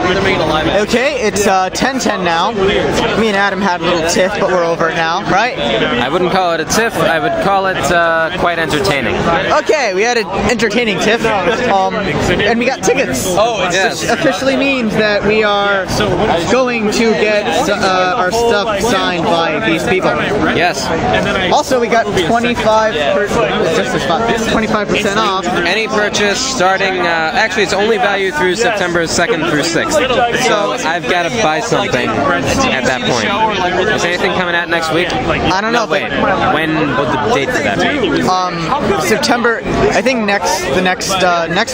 Okay, it's 10:10 now. Me and Adam had a little tiff, but we're over it now, right? I wouldn't call it a tiff. I would call it quite entertaining. Okay, we had an entertaining tiff, and we got tickets. Oh, yes. Which officially means that we are going to get our stuff signed by these people. Yes. Also, we got 25% off. Any purchase starting, actually it's only value through September 2nd through 6th. So I've got to buy something at that point. Is anything coming out next week? I don't know. No, wait. When would the date for that be? September, I think next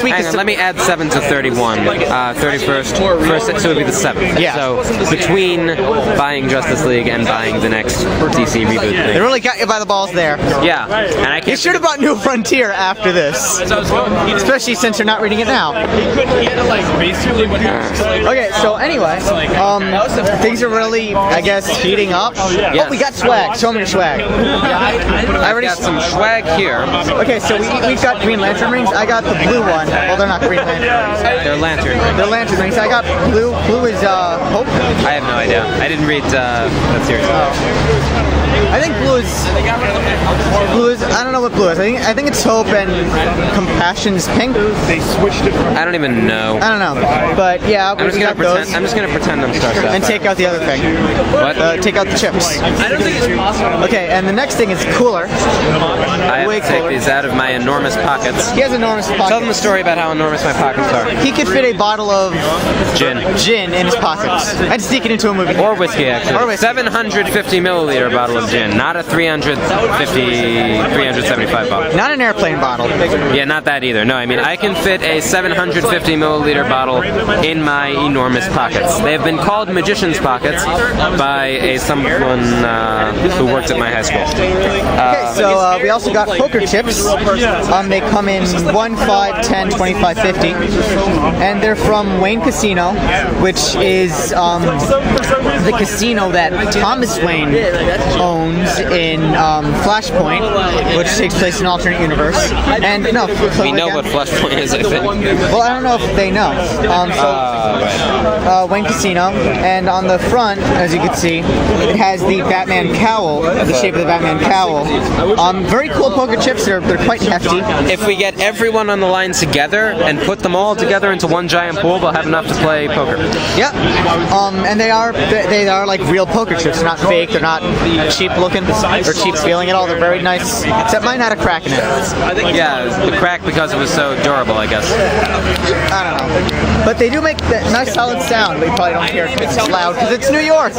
week Hang is... on, let me add 7 to 31. 31st, first, so it would be the 7th. Yeah. So between buying Justice League and buying the next DC reboot They thing. really got you by the balls there. Yeah, and I You can't... should have bought New Frontier after this. Especially since you're not reading it now. Okay, so anyway, things are really, I guess, heating up. Yes. Oh, we got swag. Show me your swag. I already got some swag here. Okay, so we've got Green Lantern rings. I got the blue one. Well, they're not Green Lantern rings. They're lantern. They're Lantern rings. I got blue. Blue is Hope. I have no idea. I didn't read that series. I think blue is. I don't know what blue is. I think it's Hope and Compassion's pink. I don't even know. I don't know, but yeah, I'm just gonna pretend I'm Star Sapphire. and take out the other thing. What? Take out the chips. I don't think it's possible. Okay, and the next thing is cooler. I have Way to take cooler. these out of my enormous pockets. He has enormous pockets. Tell them a story about how enormous my pockets are. He could fit a bottle of Gin. in his pockets and sneak it into a movie. Or whiskey, actually. Or whiskey. 750 milliliter bottle of gin, not a 375 bottle. Not an airplane bottle. Yeah, not that either. No, I mean, I can fit a 750 milliliter bottle in my enormous pockets. They have been called magician's pockets by someone who worked at my high school. Okay, so we also got poker chips. They come in 1, 5, 10, 25, 50. And they're from Wayne Casino, which is the casino that Thomas Wayne owns in Flashpoint, which takes place in an alternate universe. And no, We know what Flashpoint is, I think. Well, I don't know if they know. Wayne Casino, and on the front, as you can see, it has the Batman cowl, the shape of the Batman cowl. Very cool poker chips. They're quite hefty. If we get everyone on the line together and put them all together into one giant pool, we'll have enough to play poker. Yep. And they are like real poker chips. They're not fake. They're not cheap looking or cheap feeling at all. They're very nice. Except mine had a crack in it. Yeah, the crack because it was so durable, I guess. I don't know. But they do make that nice solid sound. But you probably don't hear it because it's loud because it's New York.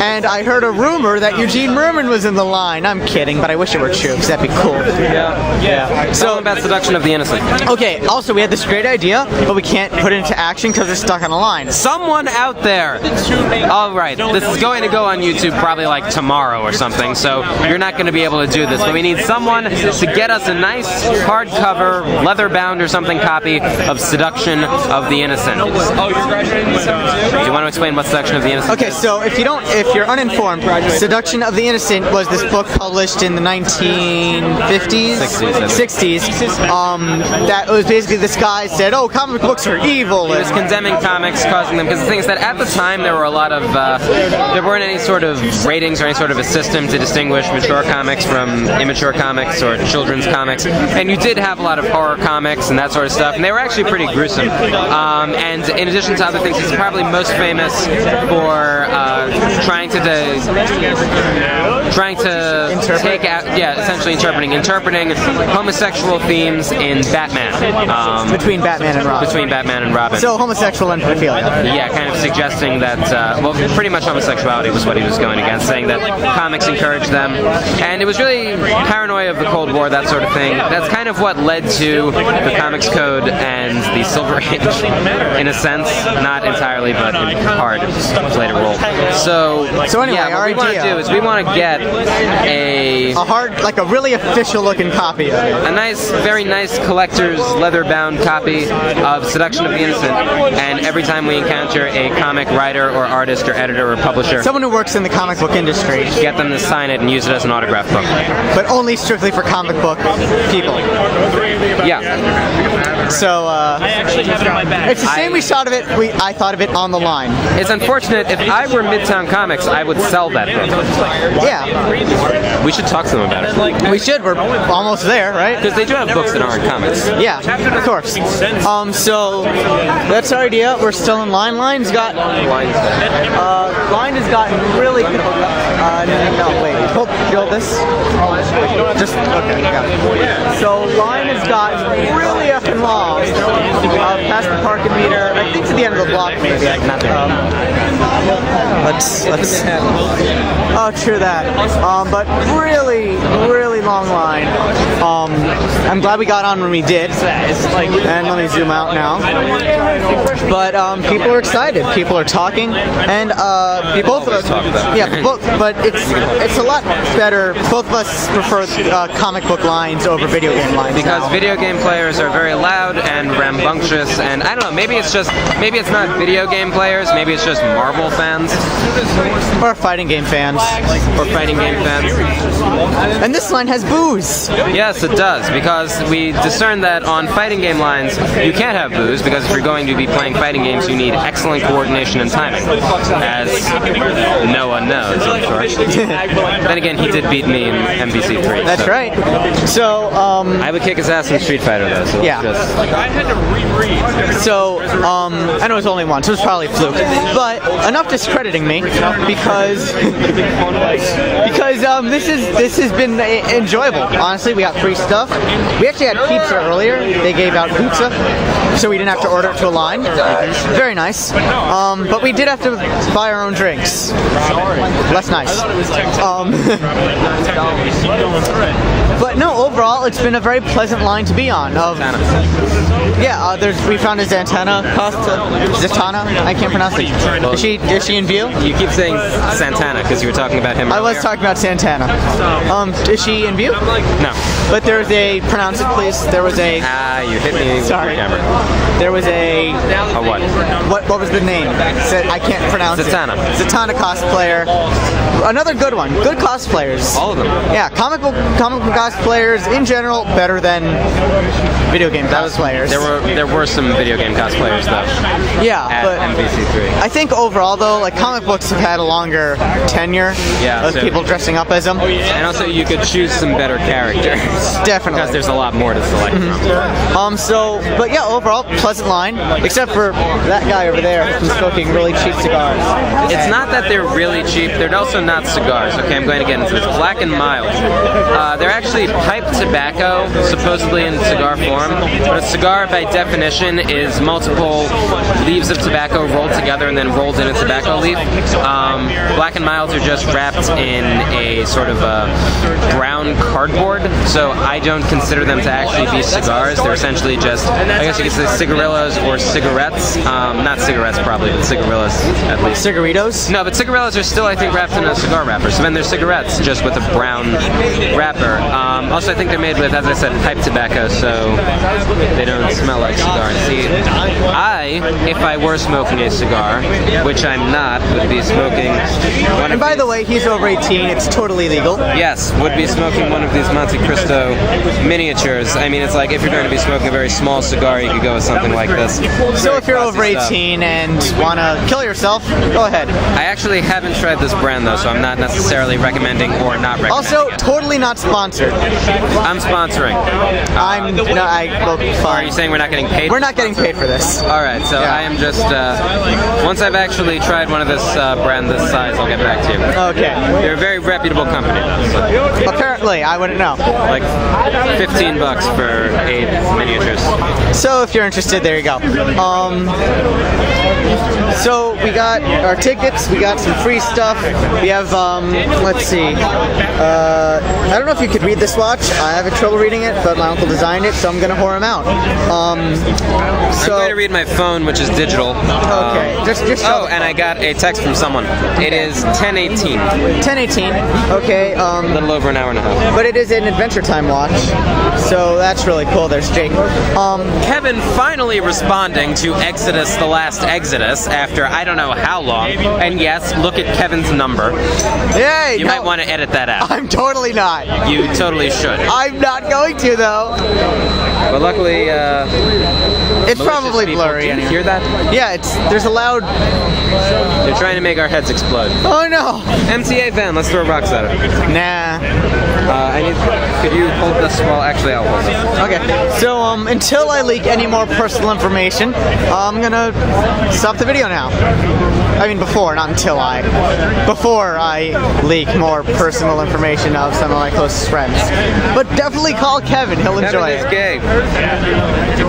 And I heard a rumor that Eugene Merman was in the line. I'm kidding, but I wish it were true because that'd be cool. Yeah. So about seduction of the innocent. Okay, also we had this great idea, but we can't put it into action because it's stuck on a line. Someone out there. All right, this is going to go on YouTube probably like tomorrow or something, so you're not going to be able to do this. But we need someone to get us a nice hardcover, leather-bound or something copy of Seduction of the Innocent. Do you want to explain what Seduction of the Innocent Okay, is? so if you're uninformed, Seduction of the Innocent was this book published in the 1950s, 60s. That was basically this guy said, "Oh, comic books are evil." He was condemning comics, causing them, because the thing is that at the time there were a lot of, there weren't any sort of ratings or any sort of a system to distinguish mature comics from immature comics or children's comics, and you did have a lot of horror comics and that sort of stuff, and they were actually pretty gruesome. And in addition to other things, he's probably most famous for trying to take out, essentially interpreting homosexual themes in Batman. Between Batman and Robin. Between Batman and Robin. So homosexual and pedophilia. Yeah, kind of suggesting that, well, pretty much homosexuality was what he was going against, saying that comics encouraged them. And it was really paranoia of the Cold War, that sort of thing. That's kind of what led to the Comics Code and the Silver Age, in a sense. Not entirely, but in part played a role. So anyway, yeah, our what we want to idea- do is we want to get a hard, like a really official looking copy of it. a nice, very nice collector's leather-bound copy of Seduction of the Innocent, and every time we encounter a comic writer or artist or editor or publisher, Someone who works in the comic book industry, get them to sign it and use it as an autograph book. but only strictly for comic book people. Yeah. So it's a shame we shot of it. I thought of it on the line. It's unfortunate. If I were Midtown Comics, I would sell that book. Yeah. We should talk to them about it. We should. We're almost there, right? Because they do have books that aren't comics. Yeah, of course. So that's our idea. We're still in line. Line has gotten really. No, wait. Build this. Just okay. Yeah. So line has gotten really effing long. Past the parking meter. I think to the end of the block, maybe. Let's. Oh, true that. But really long line. I'm glad we got on when we did. And let me zoom out now. But people are excited. People are talking, and both of us. But it's a lot better. Both of us prefer comic book lines over video game lines because now. Video game players are very loud and rambunctious, and I don't know. Maybe it's not video game players. Maybe it's just Marvel fans or fighting game fans. And this line has booze. Yes, it does, because we discerned that on fighting game lines you can't have booze, because if you're going to be playing fighting games you need excellent coordination and timing, as no one knows, I'm sure. Then again, he did beat me in MVC3. That's right. So I would kick his ass in Street Fighter though. So yeah. So I know it was only one, so it was probably a fluke. But enough discrediting me, because this has been enjoyable. Honestly, we got free stuff. We actually had pizza earlier. They gave out pizza, so we didn't have to order it to a line. Very nice. But we did have to buy our own drinks. Less nice. But no, overall, it's been a very pleasant line to be on. We found a Zatanna. I can't pronounce it. Is she in view? You keep saying Santana because you were talking about him. I was talking about Santana. Is she in view? No. But there's a. Pronounce it, please. There was a. You hit me. Sorry. There was a. A what? What was the name? I can't pronounce Zatanna. it. Zatanna cosplayer. Another good one. Good cosplayers. All of them. Yeah, comic book cosplayers in general better than video game cosplayers. There were some video game cosplayers though. Yeah, at MVC3. I think overall though, like comic books have had a longer tenure of people dressing up as them. And also you could choose some better characters. Definitely. Because there's a lot more to select from. But yeah, overall pleasant line, except for that guy over there who's smoking really cheap cigars. It's not that they're really cheap, they're also not cigars. Okay, I'm going to get into this. Black and Mild. They're actually pipe tobacco, supposedly in cigar form, but a cigar by definition is multiple leaves of tobacco rolled together and then rolled in a tobacco leaf. Black and Milds are just wrapped in a sort of a brown cardboard, so I don't consider them to actually be cigars. They're essentially just, I guess you could say, cigarillos or cigarettes. Not cigarettes probably, but cigarillos at least. Cigaritos? No, but cigarillos are still, I think, wrapped in a cigar wrapper. So then they're cigarettes, just with a brown wrapper. Also, I think they're made with, as I said, pipe tobacco, so they don't smell like cigar. See, if I were smoking a cigar, which I'm not, would be smoking one of And by the way, he's over 18. It's totally legal. Yes, would be smoking one of these Monte Cristo miniatures. I mean, it's like if you're going to be smoking a very small cigar, you could go with something like this. So if you're over 18 and want to kill yourself, go ahead. I actually haven't tried this brand though, so I'm not necessarily recommending or not recommending. Also, totally not sponsored. I'm sponsoring. Are you saying we're not getting paid? We're not getting paid for this. All right, so I am just. Once I've actually tried one of this brand this size, I'll get back to you. Okay. They're a very reputable company. So. Apparently, I wouldn't know. Like $15 for 8 miniatures. So if you're interested, there you go. So we got our tickets, we got some free stuff. We have, let's see. I don't know if you could read this watch. I have trouble reading it, but my uncle designed it, so I'm going to whore him out. I'm going to read my phone. phone, which is digital. Okay. Just show Oh, and I got a text from someone. It is 10:18. 10:18. Okay. A little over an hour and a half. But it is an Adventure Time watch, so that's really cool. There's Jake. Kevin finally responding to Exodus: The Last Exodus after I don't know how long. And yes, look at Kevin's number. Yay! You might want to edit that out. I'm totally not. You totally should. I'm not going to though. But luckily, It's probably people, blurry. do you Anyway. hear that? Yeah, there's a loud. They're trying to make our heads explode. Oh no! MTA van, let's throw rocks at it. Nah. Could you hold this while actually I'll hold it. Okay. So until I leak any more personal information, I'm gonna stop the video now. I mean before, not until I. Before I leak more personal information of some of my closest friends. But definitely call Kevin. He'll enjoy Kevin is it. gay.